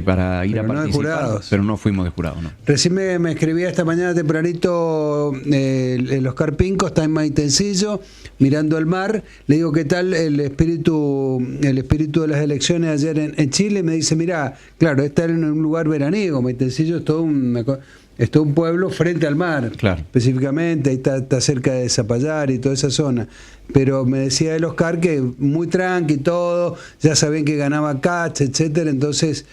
para ir Pero a no de participar, jurados. pero no fuimos de jurado, ¿no? Recién me escribía esta mañana tempranito el Oscar Pinco, está en Maitencillo, mirando el mar. Le digo, ¿qué tal el espíritu de las elecciones ayer en Chile? Me dice, mirá, claro, está en un lugar veraniego. Maitencillo es todo un pueblo frente al mar, Claro. específicamente, ahí está cerca de Zapallar y toda esa zona. Pero me decía el Oscar que muy tranqui todo, ya sabían que ganaba Katz, etcétera, entonces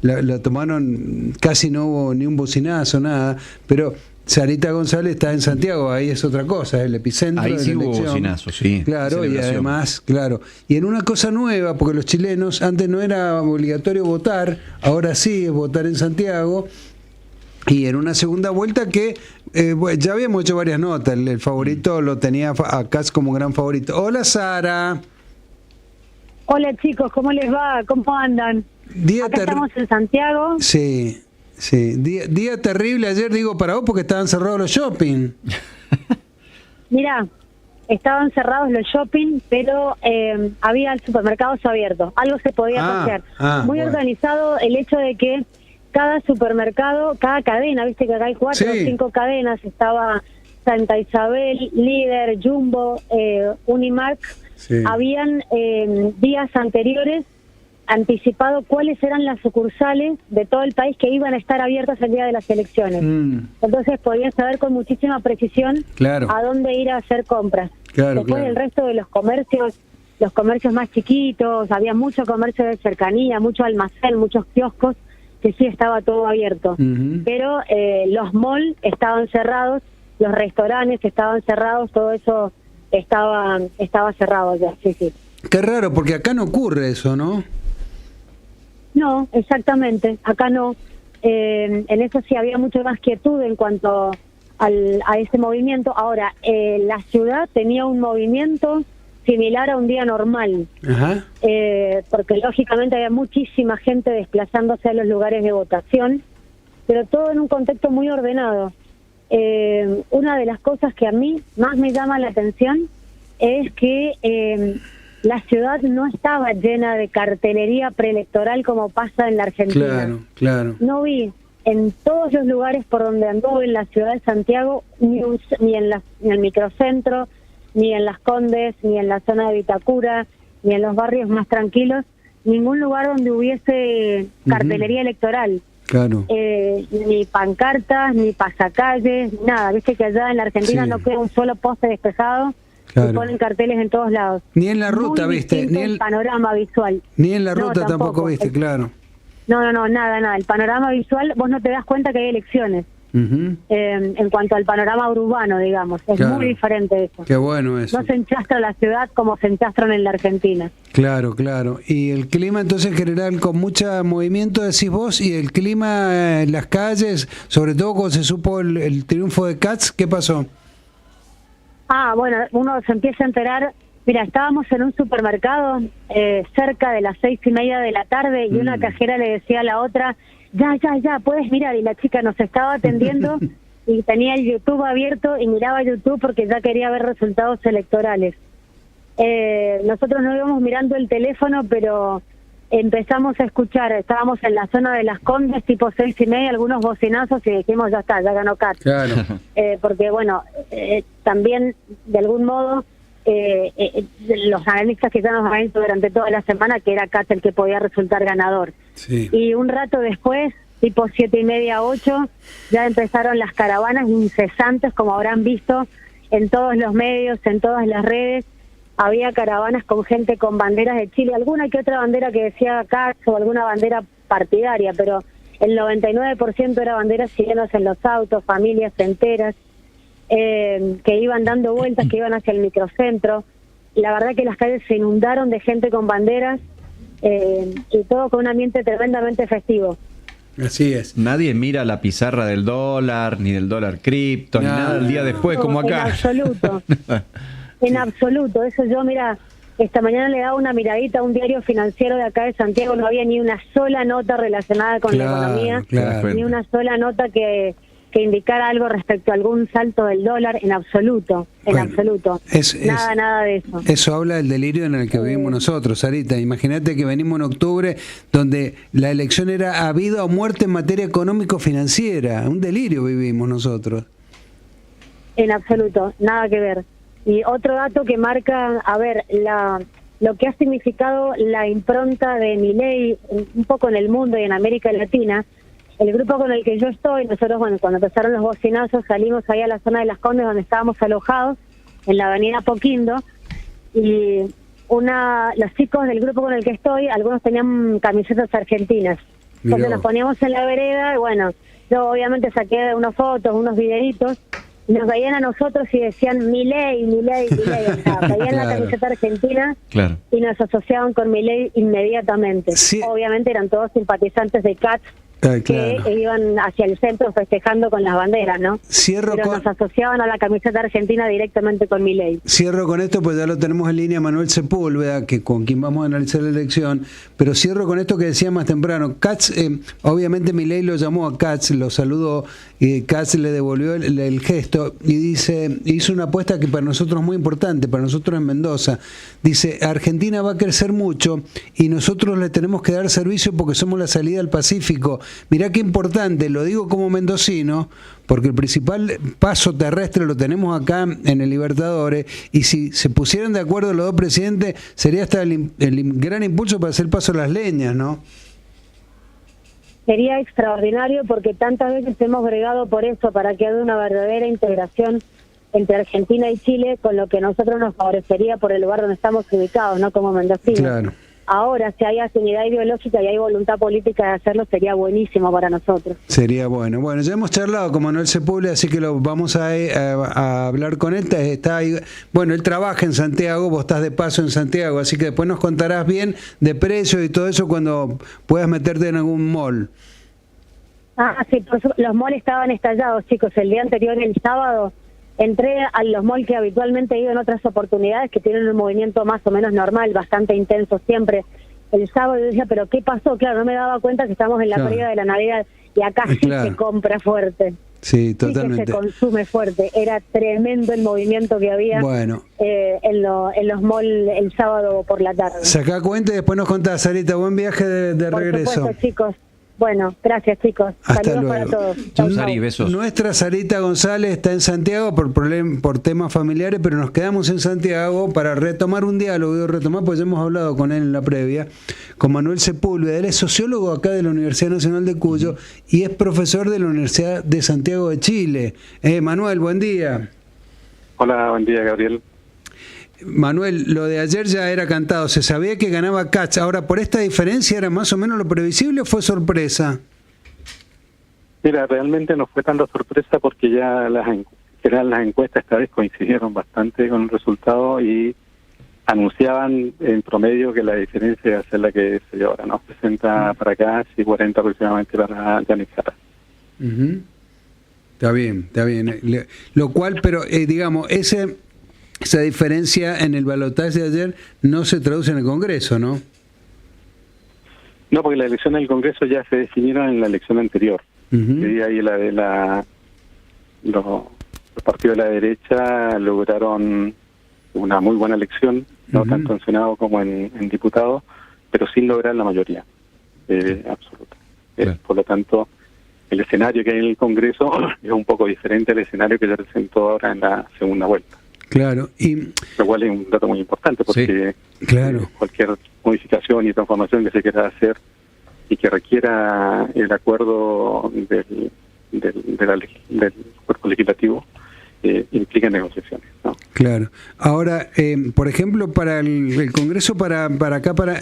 lo tomaron, casi no hubo ni un bocinazo, nada, pero Sarita González está en Santiago, ahí es otra cosa, es el epicentro Ahí de sí la hubo elección. bocinazo, sí. Claro, y Celebración. además, claro, y en una cosa nueva, porque los chilenos antes no era obligatorio votar, ahora sí es votar en Santiago. Y en una segunda vuelta que bueno, ya habíamos hecho varias notas, el favorito lo tenía a Katz como gran favorito. Hola Sara. Hola chicos, ¿cómo les va? ¿Cómo andan? Acá estamos en Santiago. Sí, sí. Día terrible ayer, digo, para vos porque estaban cerrados los shopping. Mirá, estaban cerrados los shopping, pero había supermercados abiertos. Algo se podía pasear. Muy bueno. organizado el hecho de que cada supermercado, cada cadena, viste que acá hay 4 o 5 cadenas, estaba Santa Isabel, Líder, Jumbo, Unimark, habían días anteriores anticipado cuáles eran las sucursales de todo el país que iban a estar abiertas el día de las elecciones. Entonces podían saber con muchísima precisión a dónde ir a hacer compras. Después el resto de los comercios más chiquitos, había mucho comercio de cercanía, mucho almacén, muchos kioscos, que sí estaba todo abierto. Pero los malls estaban cerrados, los restaurantes estaban cerrados, todo eso estaba cerrado ya, sí. Qué raro, porque acá no ocurre eso, ¿no? No, exactamente, acá no. En eso sí había mucho más quietud en cuanto a ese movimiento. Ahora, la ciudad tenía un movimiento similar a un día normal, porque lógicamente había muchísima gente desplazándose a los lugares de votación, pero todo en un contexto muy ordenado. Una de las cosas que a mí más me llama la atención es que la ciudad no estaba llena de cartelería preelectoral como pasa en la Argentina. Claro. No vi en todos los lugares por donde anduve en la ciudad de Santiago, ni en el microcentro, ni en Las Condes, ni en la zona de Vitacura, ni en los barrios más tranquilos, ningún lugar donde hubiese cartelería electoral. Ni pancartas, ni pasacalles, nada. Viste que allá en la Argentina no queda un solo poste despejado y ponen carteles en todos lados. Ni en la ruta, viste. Ni el panorama visual. Ni en la ruta tampoco viste, claro. No, nada. El panorama visual, vos no te das cuenta que hay elecciones. En cuanto al panorama urbano, digamos, es muy diferente eso. Qué bueno eso. No se enchastra la ciudad como se enchastran en la Argentina. Claro. Y el clima entonces en general con mucho movimiento, decís vos, y el clima en las calles, sobre todo cuando se supo el triunfo de Katz, ¿qué pasó? Bueno, uno se empieza a enterar. Mira, estábamos en un supermercado cerca de las 6:30 de la tarde y una cajera le decía a la otra, ya, puedes mirar, y la chica nos estaba atendiendo y tenía el YouTube abierto y miraba YouTube porque ya quería ver resultados electorales. Nosotros no íbamos mirando el teléfono, pero empezamos a escuchar, estábamos en la zona de Las Condes, tipo 6:30, algunos bocinazos y dijimos, ya está, ya ganó Katz. Porque bueno, también de algún modo los analistas que ya nos han visto durante toda la semana que era Katz el que podía resultar ganador. Y un rato después, tipo 7:30, 8, ya empezaron las caravanas incesantes, como habrán visto en todos los medios, en todas las redes. Había caravanas con gente con banderas de Chile, alguna que otra bandera que decía Katz o alguna bandera partidaria, pero el 99% era banderas chilenas en los autos, familias enteras que iban dando vueltas, que iban hacia el microcentro. La verdad que las calles se inundaron de gente con banderas y todo con un ambiente tremendamente festivo. Así es. Nadie mira la pizarra del dólar, ni del dólar cripto, ni nada el día después, como acá. En absoluto. En absoluto. Eso yo, mira, esta mañana le daba una miradita a un diario financiero de acá de Santiago, no había ni una sola nota relacionada con la economía, ni una sola nota que que indicar algo respecto a algún salto del dólar, en absoluto, absoluto. Nada de eso. Eso habla del delirio en el que vivimos nosotros, Sarita. Imagínate que venimos en octubre, donde la elección era a vida o muerte en materia económico-financiera. Un delirio vivimos nosotros. En absoluto, nada que ver. Y otro dato que marca, a ver, lo que ha significado la impronta de Milei un poco en el mundo y en América Latina. El grupo con el que yo estoy, nosotros, bueno, cuando empezaron los bocinazos, salimos ahí a la zona de Las Condes donde estábamos alojados, en la avenida Poquindo, y los chicos del grupo con el que estoy, algunos tenían camisetas argentinas. Entonces nos poníamos en la vereda y bueno, yo obviamente saqué unas fotos, unos videitos, y nos veían a nosotros y decían Milei, o sea, veían la camiseta argentina y nos asociaban con Milei inmediatamente. Sí. Obviamente eran todos simpatizantes de Katz, que iban hacia el centro festejando con las banderas, ¿no? Pero nos asociaban a la camiseta argentina directamente con Milei. Cierro con esto, pues ya lo tenemos en línea Manuel Sepúlveda, que con quien vamos a analizar la elección, pero cierro con esto que decía más temprano. Katz, obviamente Milei lo llamó a Katz, lo saludó, y Katz le devolvió el gesto y hizo una apuesta que para nosotros es muy importante, para nosotros en Mendoza. Dice, Argentina va a crecer mucho y nosotros le tenemos que dar servicio porque somos la salida al Pacífico. Mirá qué importante, lo digo como mendocino, porque el principal paso terrestre lo tenemos acá en el Libertadores, y si se pusieran de acuerdo los dos presidentes, sería hasta el gran impulso para hacer paso a las leñas, ¿no? Sería extraordinario porque tantas veces hemos bregado por eso, para que haya una verdadera integración entre Argentina y Chile, con lo que a nosotros nos favorecería por el lugar donde estamos ubicados, ¿no? Como mendocinos. Claro. Ahora, si hay afinidad ideológica y hay voluntad política de hacerlo, sería buenísimo para nosotros. Sería bueno. Bueno, ya hemos charlado con Manuel Sepúlveda, así que lo vamos a hablar con él. Está ahí, bueno, él trabaja en Santiago, vos estás de paso en Santiago, así que después nos contarás bien de precios y todo eso cuando puedas meterte en algún mall. Sí, los malls estaban estallados, chicos. El día anterior, el sábado, entré a los malls que habitualmente he ido en otras oportunidades, que tienen un movimiento más o menos normal, bastante intenso siempre. El sábado yo decía, ¿pero qué pasó? Claro, no me daba cuenta que estamos en la previa de la Navidad y acá sí se compra fuerte. Sí, totalmente. Sí que se consume fuerte. Era tremendo el movimiento que había en los malls el sábado por la tarde. Sacá cuenta y después nos contás, Sarita. Buen viaje de regreso. Por supuesto, chicos. Bueno, gracias, chicos. Hasta Saludos luego. para todos. Sari, besos. Nuestra Sarita González está en Santiago por temas familiares, pero nos quedamos en Santiago para retomar un diálogo. Pues ya hemos hablado con él en la previa, con Manuel Sepúlveda. Él es sociólogo acá de la Universidad Nacional de Cuyo y es profesor de la Universidad de Santiago de Chile. Manuel, buen día. Hola, buen día, Gabriel. Manuel, lo de ayer ya era cantado, se sabía que ganaba Katz. Ahora, ¿por esta diferencia era más o menos lo previsible o fue sorpresa? Mira, realmente no fue tanta sorpresa porque ya las encuestas esta vez coincidieron bastante con el resultado y anunciaban en promedio que la diferencia iba a ser la que se dio ahora, ¿no? 60 para Katz y 40 aproximadamente para Yanis Jara. Está bien. Lo cual, pero digamos, esa diferencia en el balotaje de ayer no se traduce en el Congreso, ¿no? No, porque las elecciones del Congreso ya se definieron en la elección anterior. Y ahí los partidos de la derecha lograron una muy buena elección, no tanto en Senado como en diputados, pero sin lograr la mayoría absoluta. Claro. Por lo tanto, el escenario que hay en el Congreso es un poco diferente al escenario que se presentó ahora en la segunda vuelta. Claro, lo cual es un dato muy importante porque cualquier modificación y transformación que se quiera hacer y que requiera el acuerdo del cuerpo legislativo implica negociaciones, ¿no? Claro. Ahora, por ejemplo, para el Congreso, para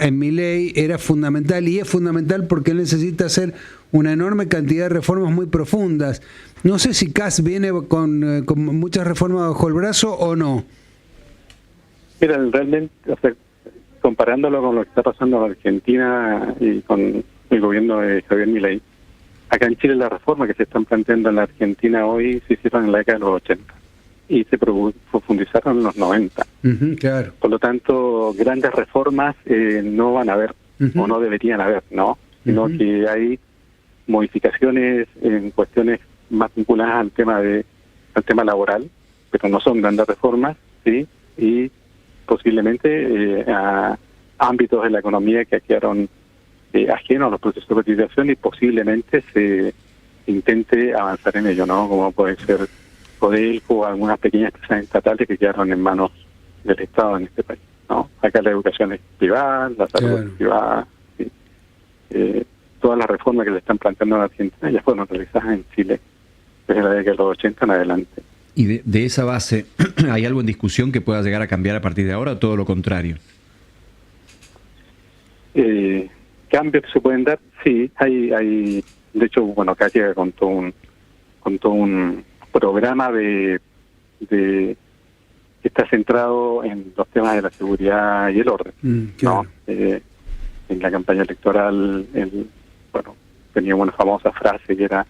en Milei era fundamental y es fundamental porque él necesita hacer una enorme cantidad de reformas muy profundas. No sé si Katz viene con muchas reformas bajo el brazo o no. Mira, realmente, comparándolo con lo que está pasando en Argentina y con el gobierno de Javier Milei, acá en Chile las reformas que se están planteando en la Argentina hoy se hicieron en la década de los 80 y se profundizaron en los 90. Claro. Por lo tanto, grandes reformas no van a haber o no deberían haber, ¿no? Sino que hay modificaciones en cuestiones más vinculadas al tema laboral, pero no son grandes reformas, sí, y posiblemente a ámbitos de la economía que quedaron ajenos a los procesos de privatización, y posiblemente se intente avanzar en ello, ¿no? Como puede ser Codelco o algunas pequeñas empresas estatales que quedaron en manos del Estado en este país, ¿no? Acá la educación es privada, la salud es privada, ¿sí? Todas las reformas que se están planteando en Argentina ya fueron realizadas en Chile desde la década de los 80 en adelante. ¿Y de esa base hay algo en discusión que pueda llegar a cambiar a partir de ahora o todo lo contrario? Cambios que se pueden dar, sí, hay de hecho, bueno, acá llega con todo un programa de que está centrado en los temas de la seguridad y el orden, claro. ¿no? En la campaña electoral, tenía una famosa frase que era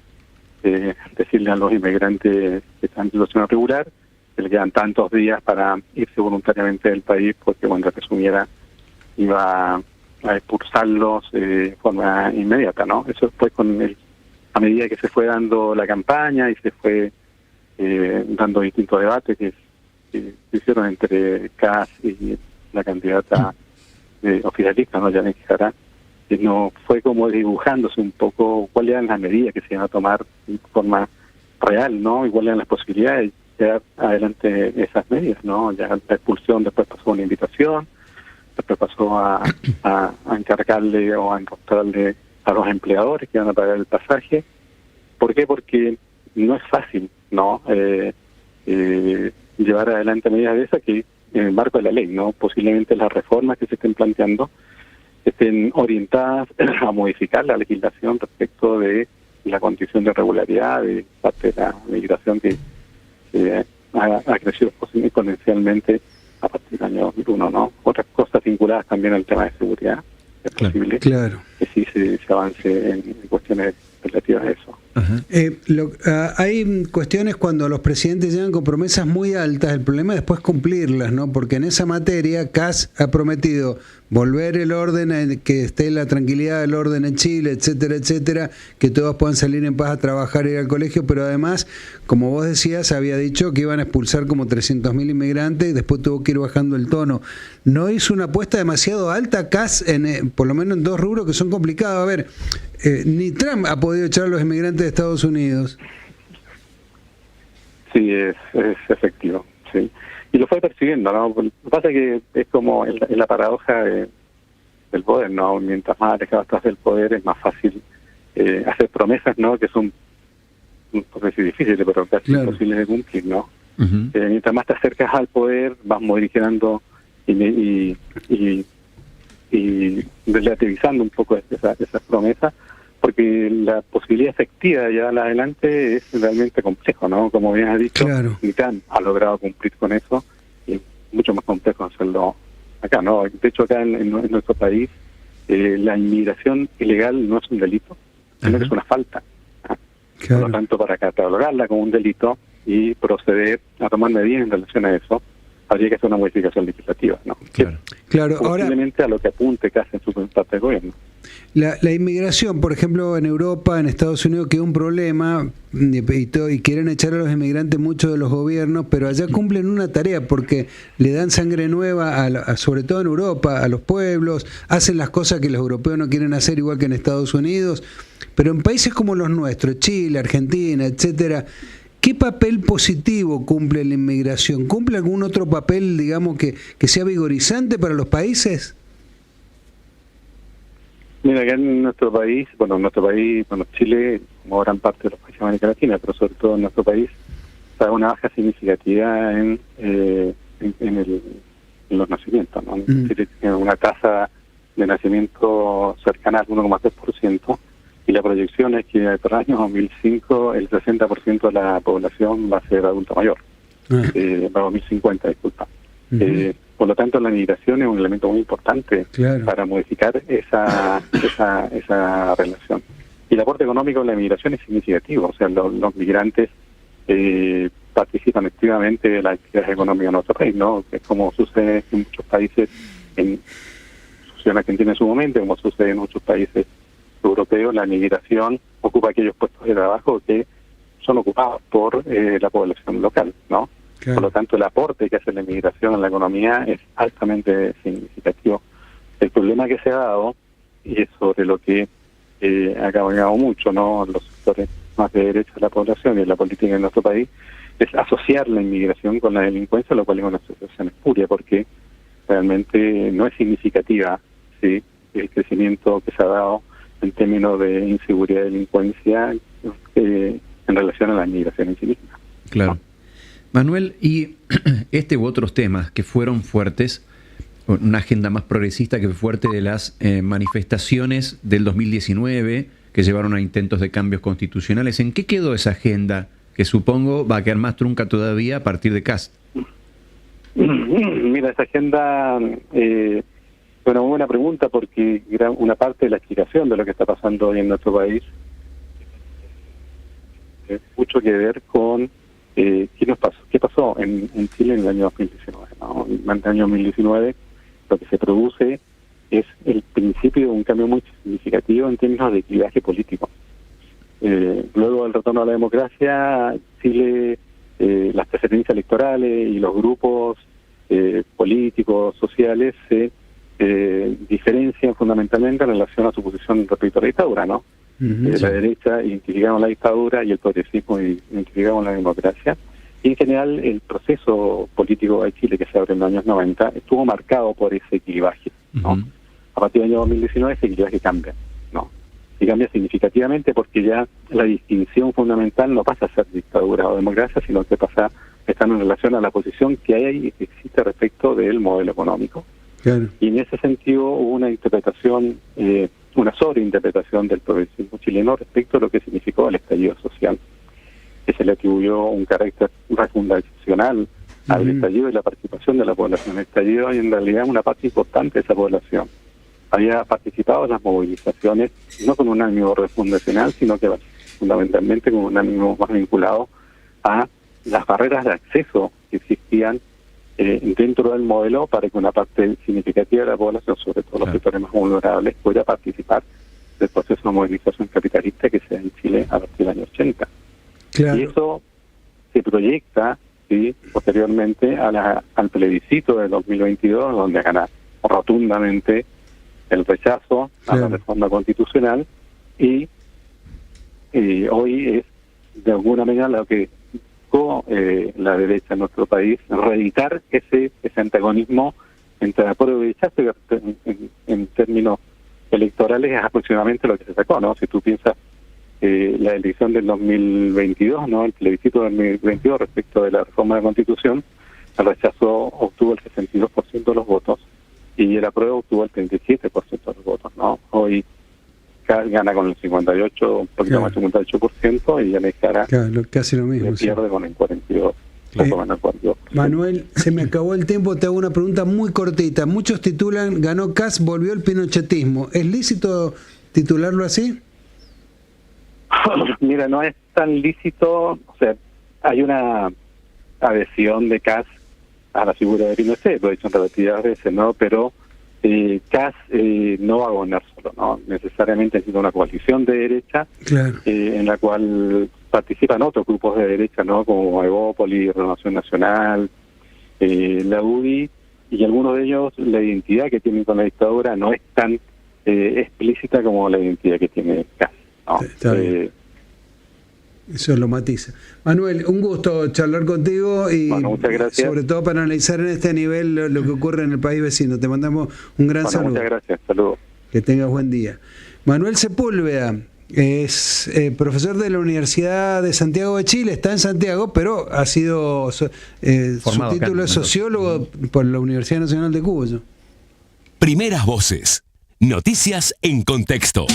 decirle a los inmigrantes que están en situación irregular que le quedan tantos días para irse voluntariamente del país, porque cuando resumiera iba a expulsarlos de forma inmediata, ¿no? Eso después a medida que se fue dando la campaña y se fue dando distintos debates que se hicieron entre Kass y la candidata oficialista, ¿no? Yannick Jara, que no fue como dibujándose un poco cuáles eran las medidas que se iban a tomar de forma real, ¿no? Y cuáles eran las posibilidades de llevar adelante esas medidas, ¿no? Ya la expulsión después pasó a una invitación, después pasó a encargarle o a encontrarle a los empleadores que iban a pagar el pasaje. ¿Por qué? Porque no es fácil, ¿no? Llevar adelante medidas de esas que en el marco de la ley, ¿no? Posiblemente las reformas que se estén planteando estén orientadas a modificar la legislación respecto de la condición de regularidad de parte de la migración que ha crecido exponencialmente a partir del año 2001, ¿no? Otras cosas vinculadas también al tema de seguridad. Es posible que sí se avance en cuestiones relativas a eso. Hay cuestiones cuando los presidentes llegan con promesas muy altas, el problema es después cumplirlas, ¿no? Porque en esa materia Kass ha prometido volver el orden, que esté la tranquilidad del orden en Chile, etcétera, etcétera, que todos puedan salir en paz a trabajar y ir al colegio, pero además, como vos decías, había dicho que iban a expulsar como 300.000 inmigrantes y después tuvo que ir bajando el tono. ¿No hizo una apuesta demasiado alta Kass, por lo menos en dos rubros que son complicados? A ver, ni Trump ha podido echar a los inmigrantes de Estados Unidos. Sí, es efectivo, sí. Y lo fue persiguiendo, ¿no? Lo que pasa es que es como en la paradoja del poder, ¿no? Mientras más alejado estás del poder es más fácil hacer promesas, ¿no? Que son, no sé si difíciles, pero casi imposibles de cumplir, ¿no? Mientras más te acercas al poder vas modificando y relativizando un poco esas promesas, porque la posibilidad efectiva de llevarla adelante es realmente complejo, ¿no? Como bien has dicho, ni Trump ha logrado cumplir con eso, y es mucho más complejo hacerlo acá, ¿no? De hecho, acá en nuestro país, la inmigración ilegal no es un delito, sino que es una falta. Por lo tanto, para catalogarla como un delito y proceder a tomar medidas en relación a eso, habría que hacer una modificación legislativa, ¿no? Claro. Posiblemente ahora, a lo que apunte casi en su parte de gobierno. La inmigración, por ejemplo, en Europa, en Estados Unidos, que es un problema y quieren echar a los inmigrantes muchos de los gobiernos, pero allá cumplen una tarea porque le dan sangre nueva, sobre todo en Europa, a los pueblos, hacen las cosas que los europeos no quieren hacer, igual que en Estados Unidos, pero en países como los nuestros, Chile, Argentina, etcétera, ¿qué papel positivo cumple la inmigración? ¿Cumple algún otro papel, digamos, que sea vigorizante para los países? Mira, acá en nuestro país, Chile, como gran parte de los países de América Latina, pero sobre todo en nuestro país, hay una baja significativa en los nacimientos, ¿no? Chile tiene una tasa de nacimiento cercana al 1,3%, y la proyección es que para el año 2005 el 60% de la población va a ser adulto mayor, para 2050, disculpa. Por lo tanto, la migración es un elemento muy importante para modificar esa relación. Y el aporte económico de la migración es significativo, o sea, los migrantes participan activamente de las actividades económicas en nuestro país, ¿no? Es como sucede en muchos países, sucede en Argentina en su momento, como sucede en muchos países europeos, la migración ocupa aquellos puestos de trabajo que son ocupados por la población local, ¿no? Claro. Por lo tanto, el aporte que hace la inmigración en la economía es altamente significativo. El problema que se ha dado, y es sobre lo que ha cabalgado mucho, ¿no?, los sectores más de derecha de la población y en la política en nuestro país, es asociar la inmigración con la delincuencia, lo cual es una asociación espuria, porque realmente no es significativa, ¿sí?, el crecimiento que se ha dado en términos de inseguridad y delincuencia en relación a la inmigración en sí misma. Claro. Manuel, y este u otros temas que fueron fuertes, una agenda más progresista que fue fuerte de las manifestaciones del 2019 que llevaron a intentos de cambios constitucionales, ¿en qué quedó esa agenda que supongo va a quedar más trunca todavía a partir de Kast? Mira, esa agenda es una muy buena pregunta, porque una parte de la explicación de lo que está pasando hoy en nuestro país tiene mucho que ver con qué pasó en Chile en el año 2019, ¿no? En el año 2019 lo que se produce es el principio de un cambio muy significativo en términos de clivaje político. Luego del retorno a la democracia, Chile, las preferencias electorales y los grupos políticos, sociales, se diferencian fundamentalmente en relación a su posición respecto a la dictadura, ¿no? La derecha identificamos la dictadura y el progresismo identificamos la democracia. Y en general el proceso político de Chile que se abre en los años 90 estuvo marcado por ese clivaje, ¿no? A partir del año 2019 ese clivaje cambia, ¿no? Y cambia significativamente, porque ya la distinción fundamental no pasa a ser dictadura o democracia, sino que pasa a estar en relación a la posición que hay y que existe respecto del modelo económico. Claro. Y en ese sentido hubo una interpretación, una sobreinterpretación del progresismo chileno respecto a lo que significó el estallido social, que se le atribuyó un carácter refundacional al estallido y la participación de la población. El estallido, y en realidad una parte importante de esa población había participado en las movilizaciones, no con un ánimo refundacional, sino que fundamentalmente con un ánimo más vinculado a las barreras de acceso que existían dentro del modelo para que una parte significativa de la población, sobre todo los sectores más vulnerables, pueda participar del proceso de movilización capitalista que se da en Chile a partir del año 80. Claro. Y eso se proyecta, ¿sí?, posteriormente al plebiscito de 2022, donde gana rotundamente el rechazo a la reforma constitucional, y hoy es de alguna manera lo que la derecha en nuestro país, reeditar ese antagonismo entre apruebo y rechazo, en términos electorales es aproximadamente lo que se sacó, ¿no? Si tú piensas la elección del 2022, ¿no?, el plebiscito del 2022 respecto de la reforma de la Constitución, el rechazo obtuvo el 62% de los votos y el apruebo obtuvo el 37% de los votos, ¿no? Hoy gana con el 58, un poquito más del 58%, y ya me cara casi lo mismo, pierde con el 42%. Manuel, se me acabó el tiempo, te hago una pregunta muy cortita. Muchos titulan, ganó Kast, volvió el pinochetismo. ¿Es lícito titularlo así? Mira, no es tan lícito, o sea, hay una adhesión de Kast a la figura de Pinochet, lo he dicho en repetidas veces, ¿no? Pero Kast no va a gobernar solo, ¿no? Necesariamente necesita una coalición de derecha, en la cual participan otros grupos de derecha, ¿no?, como Evópolis, Renovación Nacional, la UDI, y algunos de ellos la identidad que tienen con la dictadura no es tan explícita como la identidad que tiene Kast, ¿no? Eso lo matiza. Manuel, un gusto charlar contigo y muchas gracias. Sobre todo para analizar en este nivel lo que ocurre en el país vecino. Te mandamos un gran saludo. Muchas gracias, saludos. Que tengas buen día. Manuel Sepúlveda es profesor de la Universidad de Santiago de Chile, está en Santiago, pero ha sido su título es sociólogo por la Universidad Nacional de Cuba. Primeras voces. Noticias en contexto.